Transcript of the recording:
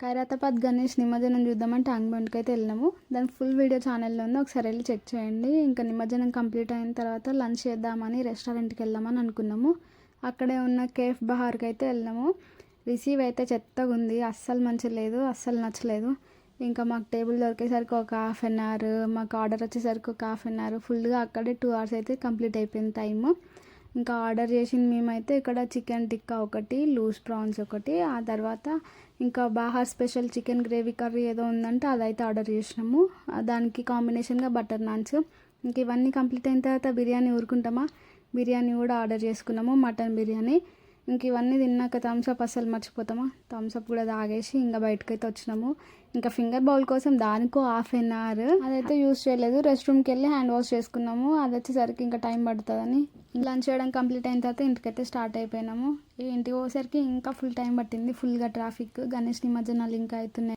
ఖైరతాబాద్ గణేష్ నిమజ్జనం చూద్దామని ట్యాంక్ బండ్కి అయితే వెళ్ళినాము. దాని ఫుల్ వీడియో ఛానల్లో ఉంది, ఒకసారి వెళ్ళి చెక్ చేయండి. ఇంకా నిమజ్జనం కంప్లీట్ అయిన తర్వాత లంచ్ చేద్దామని రెస్టారెంట్కి వెళ్దామని అనుకున్నాము. అక్కడే ఉన్న కేఫ్ బహార్కి అయితే వెళ్ళినాము. రిసీవ్ అయితే చెత్తగా ఉంది, అస్సలు మంచిగా లేదు, అస్సలు నచ్చలేదు. ఇంకా మాకు టేబుల్ దొరికేసరికి ఒక హాఫ్ అన్ అవర్, మాకు ఆర్డర్ వచ్చేసరికి ఒక హాఫ్ అన్ అవర్, ఫుల్గా అక్కడే 2 hours అయితే కంప్లీట్ అయిపోయింది టైము. ఇంకా ఆర్డర్ చేసింది మేమైతే ఇక్కడ చికెన్ టిక్కా ఒకటి, లూజ్ ప్రాన్స్ ఒకటి, ఆ తర్వాత ఇంకా Bahar special chicken gravy curry ఏదో ఉందంటే అదైతే ఆర్డర్ చేసినాము. దానికి కాంబినేషన్గా బటర్ నాన్స్. ఇంక ఇవన్నీ కంప్లీట్ అయిన తర్వాత బిర్యానీ ఊరుకుంటామా, బిర్యానీ కూడా ఆర్డర్ చేసుకున్నాము, మటన్ బిర్యానీ. ఇంక ఇవన్నీ తిన్నాక థమ్స్అప్ అస్సలు మర్చిపోతామా, థమ్స్అప్ కూడా తాగేసి ఇంకా బయటకైతే వచ్చినాము. ఇంకా ఫింగర్ బౌల్ కోసం దానికో హాఫ్ అన్ అవర్ అదైతే యూస్ చేయలేదు, రెస్ట్ రూమ్కి వెళ్ళి హ్యాండ్ వాష్ చేసుకున్నాము. అది వచ్చేసరికి ఇంకా టైం పడుతుందని లంచ్ చేయడం కంప్లీట్ అయిన తర్వాత ఇంటికైతే స్టార్ట్ అయిపోయినాము. ఇంటికి పోయేసరికి ఇంకా ఫుల్ టైం పట్టింది, ఫుల్గా ట్రాఫిక్. గణేష్ నిమజ్జనాలు ఇంకా అవుతున్నాయి.